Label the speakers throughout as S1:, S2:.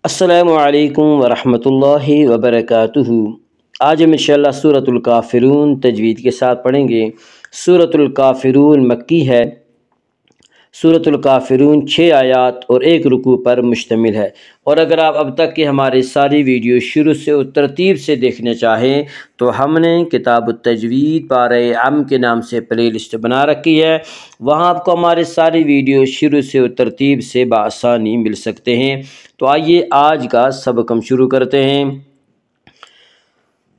S1: السلام علیکم ورحمۃ اللہ وبرکاتہ۔ آج ہم انشاءاللہ سورۃ الکافرون تجوید کے ساتھ پڑھیں گے۔ سورۃ الکافرون مکی ہے۔ سورۃ الکافرون 6 آیات اور 1 رکوع پر مشتمل ہے، اور اگر آپ اب تک کی ہماری ساری ویڈیو شروع سے اور ترتیب سے دیکھنا چاہیں تو ہم نے کتاب التجوید پارہ عام کے نام سے پلے لسٹ بنا رکھی ہے، وہاں آپ کو ہمارے ساری ویڈیو شروع سے اور ترتیب سے بآسانی مل سکتے ہیں۔ تو آئیے آج کا سبق ہم شروع کرتے ہیں۔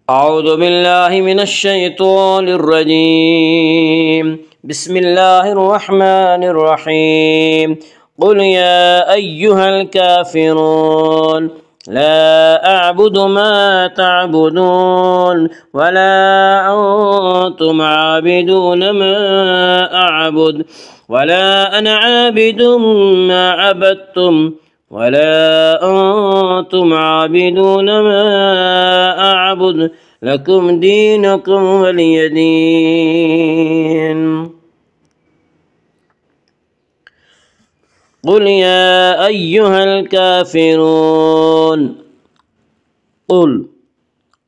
S1: اعوذ باللہ من الشیطان الرجیم، بسم اللہ الرحمن الرحیم۔ قل یا ایہا الکافرون لا اعبد ما تعبدون ولا انتم عابدون ما اعبد ولا انا عابد ما عبدتم ولا أنتم عابدون ما أعبد لكم دينكم ولي دين۔ قل يا أيها الكافرون۔ قل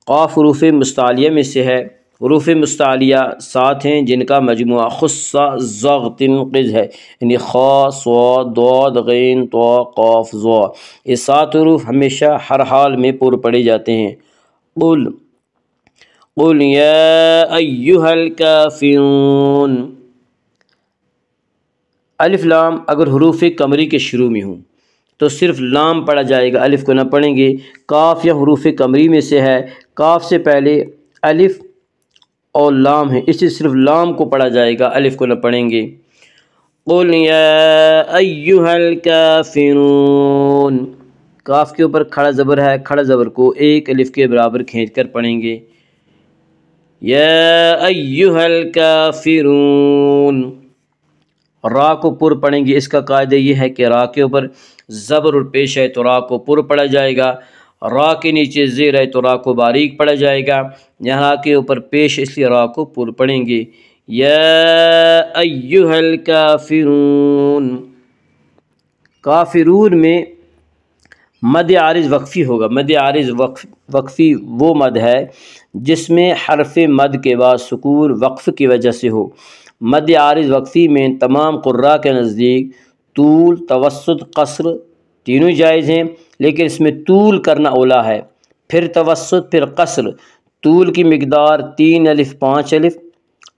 S1: قاف حروف مستعلیہ میں سے ہے۔ حروف مستعلیہ 7 ہیں جن کا مجموعہ خص ضغط قز ہے، یعنی خا صاد ضاد غین طا قاف ظا۔ یہ 7 حروف ہمیشہ ہر حال میں پر پڑے جاتے ہیں۔ قل قل یا ایہا الکافرون۔ الف لام اگر حروف قمری کے شروع میں ہوں تو صرف لام پڑھا جائے گا، الف کو نہ پڑھیں گے۔ کاف یا حروف قمری میں سے ہے، کاف سے پہلے الف اور لام ہے، اس سے صرف لام کو پڑھا جائے گا، الف کو نہ پڑھیں گے۔ قل یا ایہا الکافرون، کاف کے اوپر کھڑا زبر ہے، کھڑا زبر کو 1 الف کے برابر کھینچ کر پڑھیں گے۔ یا ایہا الکافرون، را کو پر پڑھیں گے۔ اس کا قاعدہ یہ ہے کہ را کے اوپر زبر اور پیش ہے تو را کو پر پڑھا جائے گا، را کے نیچے زیر ہے تو را کو باریک پڑھا جائے گا، یہاں کے اوپر پیش اس لیے را کو پر پڑھیں گے۔ یا ایہا الکافرون، کافرون میں مد عارض وقفی ہوگا۔ مد عارض وقفی وہ مد ہے جس میں حرف مد کے بعد سکون وقف کی وجہ سے ہو۔ مد عارض وقفی میں تمام قراء کے نزدیک طول، توسط، قصر تینوں جائز ہیں، لیکن اس میں طول کرنا اولا ہے، پھر توسط، پھر قصر۔ طول کی مقدار 3 الف 5 الف،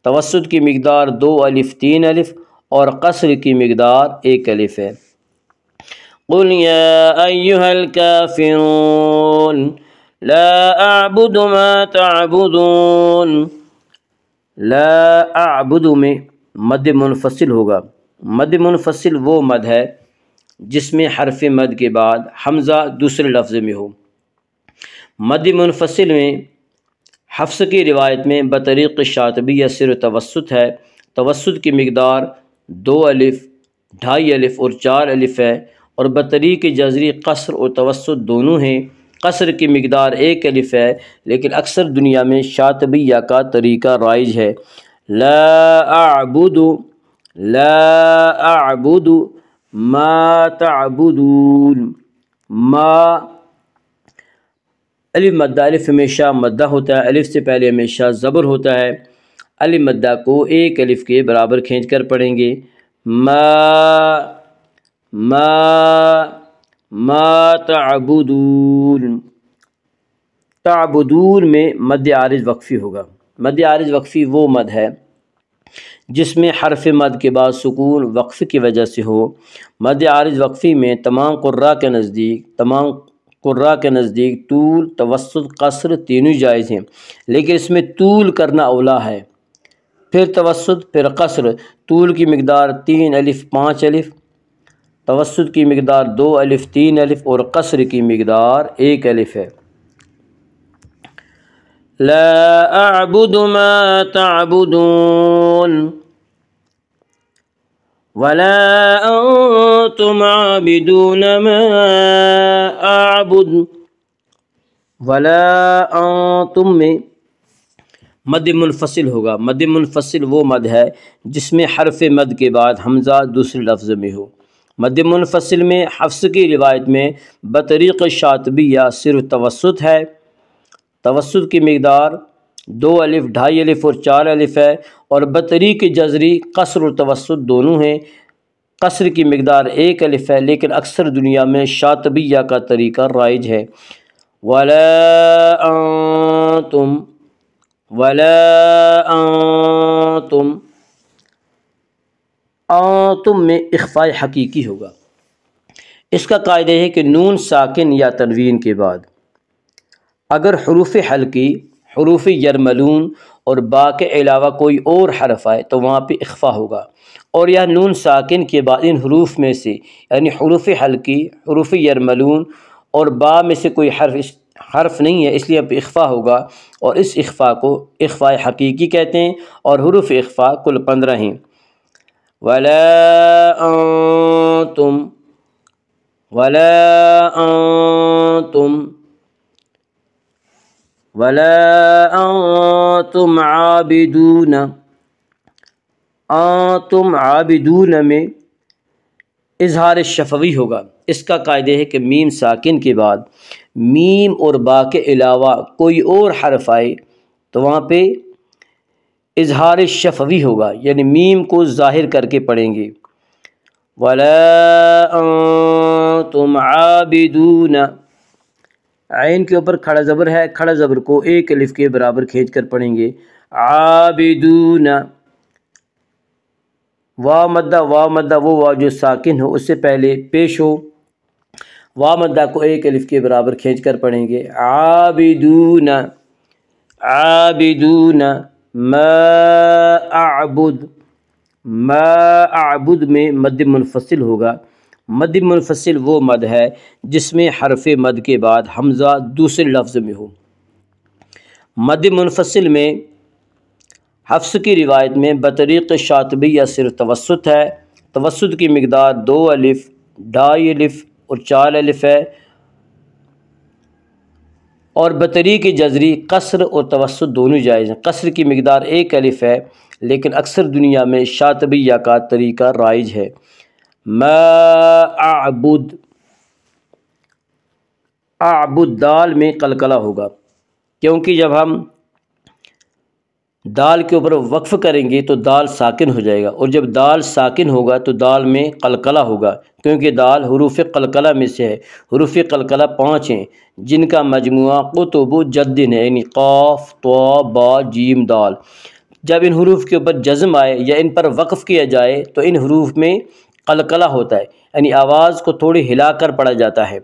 S1: توسط کی مقدار 2 الف 3 الف، اور قصر کی مقدار 1 الف ہے۔ قل یا ایہا الکافرون لا اعبد ما تعبدون۔ لا اعبد میں مد منفصل ہوگا۔ مد منفصل وہ مد ہے جس میں حرف مد کے بعد حمزہ دوسرے لفظ میں ہو۔ مد منفصل میں حفص کی روایت میں بطریق شاطبیہ صرف توسط ہے، توسط کی مقدار 2 الف 2.5 الف اور 4 الف ہے، اور بطریق جزری قصر اور توسط دونوں ہیں۔ قصر کی مقدار 1 الف ہے، لیکن اکثر دنیا میں شاطبیہ کا طریقہ رائج ہے۔ لا اعبد ما تعبدون۔ ما الف مدہ، الف ہمیشہ مدہ ہوتا ہے، الف سے پہلے ہمیشہ زبر ہوتا ہے۔ الف مدہ کو 1 الف کے برابر کھینچ کر پڑھیں گے۔ ما تعبدون۔ تعبدون میں مد عارض وقفی ہوگا۔ مد عارض وقفی وہ مد ہے جس میں حرف مد کے بعد سکون وقف کی وجہ سے ہو۔ مد عارض وقفی میں تمام قراء کے نزدیک طول، توسط، قصر تینوں جائز ہیں، لیکن اس میں طول کرنا اولا ہے، پھر توسط، پھر قصر۔ طول کی مقدار 3 الف 5 الف، توسط کی مقدار 2 الف 3 الف، اور قصر کی مقدار 1 الف ہے۔ لا اعبد ما تعبدون ولا انتم عابدون ما اعبد۔ ولا انتم میں مد منفصل ہوگا۔ مد منفصل وہ مد ہے جس میں حرف مد کے بعد حمزہ دوسرے لفظ میں ہو۔ مد منفصل میں حفص کی روایت میں بطریق شاطبیہ صرف توسط ہے، توسط کی مقدار 2 الف، 2.5 الف اور 4 الف ہے، اور بطریق جزری قصر و توسط دونوں ہیں۔ قصر کی مقدار 1 الف ہے، لیکن اکثر دنیا میں شاطبیہ کا طریقہ رائج ہے۔ وَلَا أَنْتُمْ، وَلَا أَنْتُمْ، انتم میں اخفاء حقیقی ہوگا۔ اس کا قاعدہ ہے کہ نون ساکن یا تنوین کے بعد اگر حروف حلقی، حروف یرملون اور با کے علاوہ کوئی اور حرف آئے تو وہاں پہ اخفاء ہوگا، اور یہ نون ساکن کے بعد ان حروف میں سے یعنی حروف حلقی، حروف یرملون اور با میں سے کوئی حرف نہیں ہے، اس لیے اب اخفاء ہوگا، اور اس اخفاء کو اخفاء حقیقی کہتے ہیں، اور حروف اخفاء کل 15 ہیں۔ وَلَا أَنْتُمْ، وَلَا أَنْتُمْ، وَلَا أَنْتُمْ عَابِدُونَ، انتم عابدون میں اظہار شفوی ہوگا۔ اس کا قاعدہ ہے کہ میم ساکن کے بعد میم اور با کے علاوہ کوئی اور حرف آئے تو وہاں پہ اظہار شفوی ہوگا، یعنی میم کو ظاہر کر کے پڑھیں گے۔ وَلَا أَنْتُمْ عَابِدُونَ، عین کے اوپر کھڑا زبر ہے، کھڑا زبر کو 1 الف کے برابر کھینچ کر پڑھیں گے۔ عابدون، واو مدہ، واو مدہ وہ واو جو ساکن ہو اس سے پہلے پیش ہو، واو مدہ کو 1 الف کے برابر کھینچ کر پڑھیں گے۔ عابدون، عابدون، ما اعبد، ما اعبد میں مد منفصل ہوگا۔ مد منفصل وہ مد ہے جس میں حرف مد کے بعد حمزہ دوسرے لفظ میں ہو۔ مد منفصل میں حفص کی روایت میں بطریق شاطبیہ صرف توسط ہے، توسط کی مقدار 2 الف، 2.5 الف اور 4 الف ہے، اور بطریق جزری قصر اور توسط دونوں جائز ہیں۔ قصر کی مقدار 1 الف ہے، لیکن اکثر دنیا میں شاطبیہ کا طریقہ رائج ہے۔ ما اعبد، اعبد دال میں قلقلہ ہوگا، کیونکہ جب ہم دال کے اوپر وقف کریں گے تو دال ساکن ہو جائے گا، اور جب دال ساکن ہوگا تو دال میں قلقلہ ہوگا، کیونکہ دال حروف قلقلہ میں سے ہے۔ حروف قلقلہ 5 ہیں جن کا مجموعہ قطب جد ہے، یعنی قاف، طا، با، جیم، دال۔ جب ان حروف کے اوپر جزم آئے یا ان پر وقف کیا جائے تو ان حروف میں قلقلہ ہوتا ہے، یعنی آواز کو تھوڑی ہلا کر پڑھا جاتا ہے۔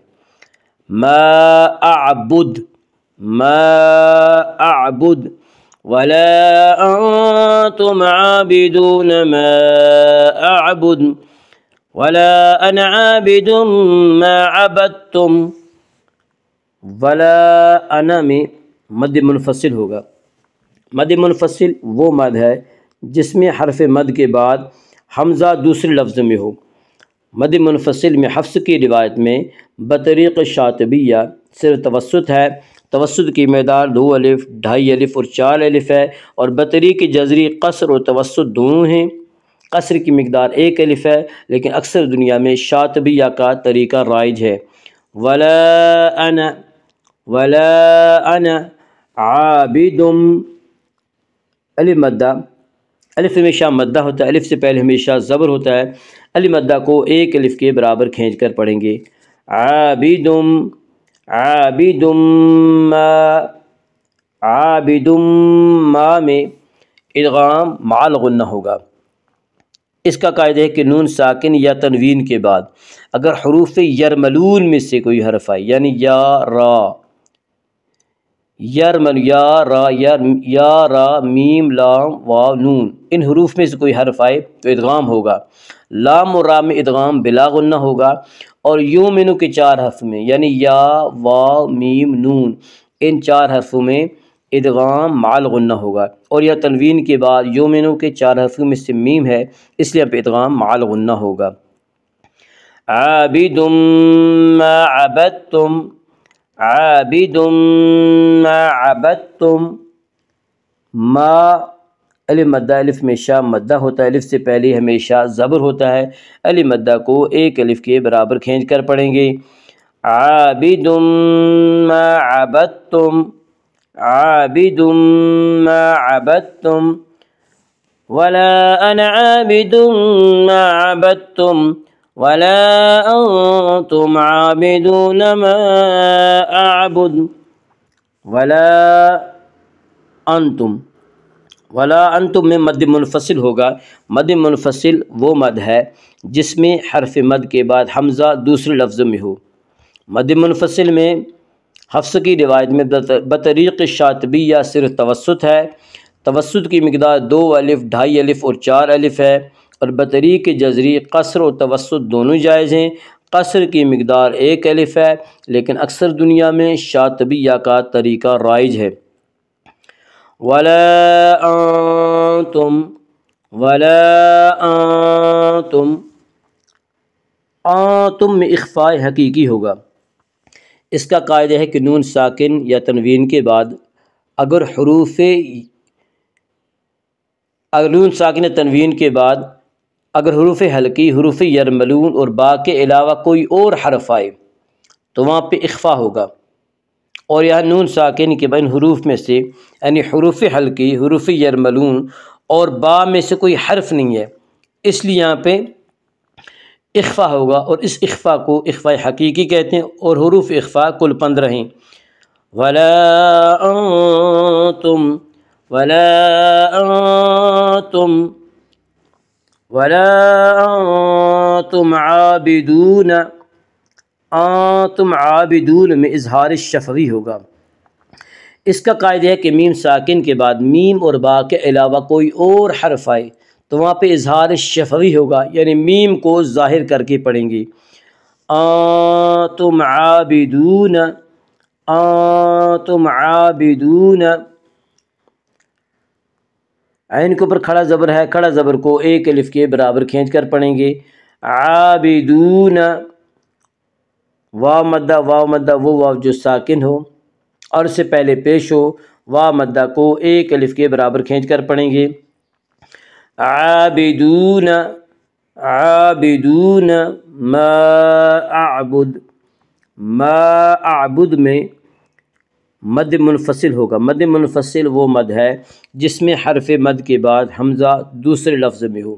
S1: ما اعبد، ما اعبد، ولا انتم عابدون ما اعبد، ولا انا عابد ما عبدتم۔ ولا انا میں مد منفصل ہوگا۔ مد منفصل وہ مد ہے جس میں حرف مد کے بعد حمزہ دوسرے لفظ میں ہو۔ مد منفصل میں حفص کی روایت میں بطریق شاطبیہ صرف توسط ہے، توسط کی مقدار 2 الف، 2.5 الف اور 4 الف ہے، اور بطریق جزری قصر اور توسط دونوں ہیں۔ قصر کی مقدار 1 الف ہے، لیکن اکثر دنیا میں شاطبیہ کا طریقہ رائج ہے۔ ولا انا، ولا انا عابد، الف مدہ، الف ہمیشہ مدہ ہوتا ہے، الف سے پہلے ہمیشہ زبر ہوتا ہے، الف مدہ کو 1 الف کے برابر کھینچ کر پڑھیں گے۔ عابد، عابد ما، عابد ما میں ادغام مع الغنہ ہوگا۔ اس کا قاعدہ ہے کہ نون ساکن یا تنوین کے بعد اگر حروف یرملون میں سے کوئی حرف آئے، یعنی یا، را، یرمل، یا را، یا را، میم، لام، واو، نون، ان حروف میں سے کوئی حرف آئے تو ادغام ہوگا۔ لام و را میں ادغام بلا غنہ ہوگا، اور یومنو کے 4 حرف میں یعنی یا، واو، میم، نون، ان 4 حرفوں میں ادغام مع الغنہ ہوگا، اور یہ تنوین کے بعد یومنو کے 4 حرفوں میں سے میم ہے، اس لیے اب ادغام مع الغنہ ہوگا۔ عابد ما عبدتم، عابد ما عبدتم، ما الف مدہ الف ہمیشہ مدہ ہوتا ہے، الف سے پہلے ہمیشہ زبر ہوتا ہے۔ الف مدہ کو ایک الف کے برابر کھینچ کر پڑھیں گے۔ عابد ما عبدتم، عابد ما عبدتم، ولا انا عابد ما عبدتم، ولا انتم عابدون ما اعبد، ولا انتم، ولا انتم میں مد منفصل ہوگا۔ مد منفصل وہ مد ہے جس میں حرف مد کے بعد حمزہ دوسرے لفظ میں ہو۔ مد منفصل میں حفص کی روایت میں بطریق شاطبیہ صرف توسط ہے۔ توسط کی مقدار 2 الف، 2.5 الف اور 4 الف ہے، اور بطریق جزری قصر و توسط دونوں جائز ہیں۔ قصر کی مقدار 1 الف ہے، لیکن اکثر دنیا میں شاطبیہ کا طریقہ رائج ہے۔ ولا انتم، ولا انتم، انتم میں اخفاء حقیقی ہوگا۔ اس کا قاعدہ ہے کہ نون ساکن یا تنوین کے بعد اگر نون ساکن یا تنوین کے بعد اگر حروف حلقی، حروف یرملون اور با کے علاوہ کوئی اور حرف آئے تو وہاں پہ اخفاء ہوگا، اور یہاں نون ساکن کے بین حروف میں سے یعنی حروف حلقی، حروف یرملون اور با میں سے کوئی حرف نہیں ہے، اس لیے یہاں پہ اخفاء ہوگا، اور اس اخفاء کو اخفاء حقیقی کہتے ہیں، اور حروف اخفاء کل 15 ہیں۔ ولا انتم، ولا انتم، ولا انتم عابدون، انتم عابدون میں اظہار الشفوی ہوگا۔ اس کا قاعدہ ہے کہ میم ساکن کے بعد میم اور با کے علاوہ کوئی اور حرف آئے تو وہاں پہ اظہار شفوی ہوگا، یعنی میم کو ظاہر کر کے پڑھیں گے۔ انتم عابدون، انتم عابدون، عین کے اوپر کھڑا زبر ہے، کھڑا زبر کو ایک الف کے برابر کھینچ کر پڑھیں گے۔ عابدون، واو مدہ، واو مدہ وہ واو جو ساکن ہو اور اس سے پہلے پیش ہو، واو مدہ کو ایک الف کے برابر کھینچ کر پڑھیں گے۔ عابدون، عابدون ما اعبد، ما اعبد میں مد منفصل ہوگا۔ مد منفصل وہ مد ہے جس میں حرف مد کے بعد حمزہ دوسرے لفظ میں ہو۔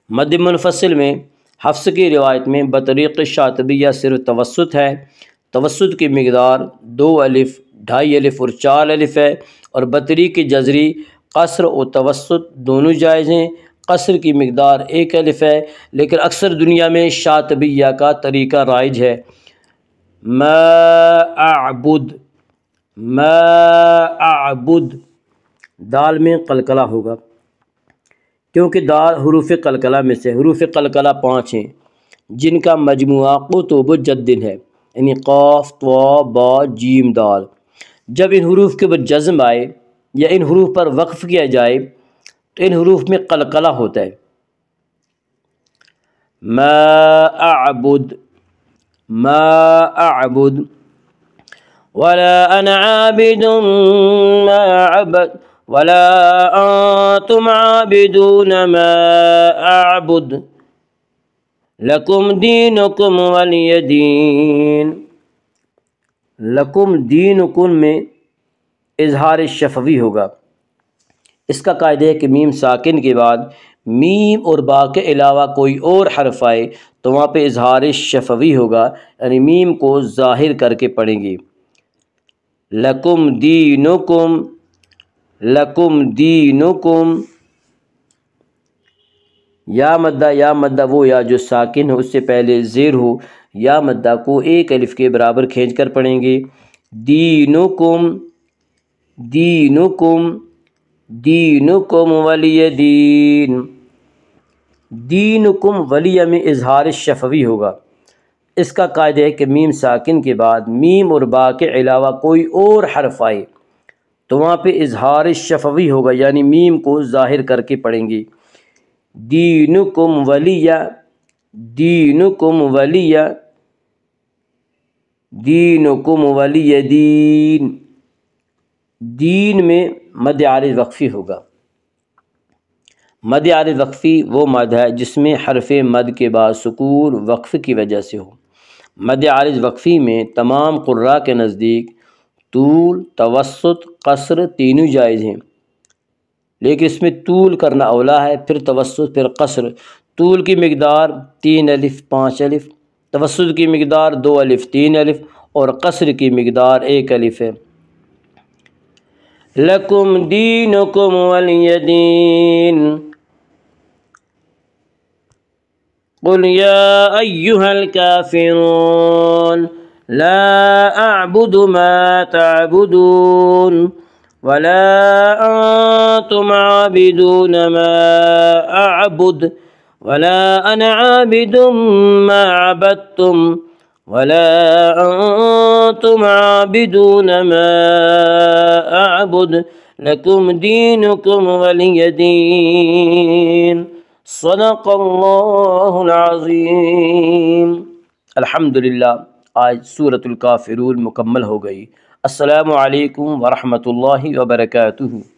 S1: مد منفصل میں حفص کی روایت میں بطریق شاطبیہ صرف توسط ہے۔ توسط کی مقدار 2 الف، 2.5 الف اور 4 الف ہے، اور بطریق جزری قصر و توسط دونوں جائز ہیں۔ قصر کی مقدار 1 الف ہے، لیکن اکثر دنیا میں شاطبیہ کا طریقہ رائج ہے۔ ما اعبد، ما اعبد، دال میں قلقلہ ہوگا، کیونکہ دال حروف قلقلہ میں سے، حروف قلقلہ 5 ہیں جن کا مجموعہ قطب جد ہے، یعنی قاف، طا، با، جیم، دال۔ جب ان حروف کے اوپر جزم آئے یا ان حروف پر وقف کیا جائے تو ان حروف میں قلقلہ ہوتا ہے۔ ما اعبد، ما اعبد، ولا انا عابد ما عبد، ولا انتم عابدون ما اعبد، لکم دینکم ولی دین۔ لکم دینکم میں اظہار شفوی ہوگا۔ اس کا قاعدہ ہے کہ میم ساکن کے بعد میم اور با کے علاوہ کوئی اور حرف آئے تو وہاں پہ اظہار شفوی ہوگا، یعنی میم کو ظاہر کر کے پڑھیں گے۔ لکم دینکم، لکم دینکم، یا مدہ، یا مدہ وہ یا جو ساکن ہو اس سے پہلے زیر ہو، یا مدہ کو ایک الف کے برابر کھینچ کر پڑھیں گے۔ دینکم، دینکم، دینکم ولی دین، دینکم ولی میں اظہار شفوی ہوگا۔ اس کا قاعدہ ہے کہ میم ساکن کے بعد میم اور با کے علاوہ کوئی اور حرف آئے تو وہاں پہ اظہار شفوی ہوگا، یعنی میم کو ظاہر کر کے پڑھیں گے۔ دینکم ولی، دینکم ولی، دینکم ولی دین، دین میں مد عارض وقفی ہوگا۔ مد عارض وقفی وہ مد ہے جس میں حرف مد کے بعد سکون وقف کی وجہ سے ہو۔ مد عارض وقفی میں تمام قراء کے نزدیک طول، توسط، قصر تینوں جائز ہیں، لیکن اس میں طول کرنا اولا ہے، پھر توسط، پھر قصر۔ طول کی مقدار 3 الف 5 الف، توسط کی مقدار 2 الف 3 الف اور قصر کی مقدار 1 الف ہے۔ لکم دینکم ولی دین قل یا ایہا الکافرون لا اعبد ما تعبدون ولا انتم عابدون ما اعبد ولا انا عابد ما عبدتم ولا انتم عابدون ما اعبد لکم دینکم ولی دین۔ صدق اللہ العظیم۔ الحمدللہ، آج سورۃ الکافرون مکمل ہو گئی۔ السلام علیکم ورحمۃ اللہ وبرکاتہ۔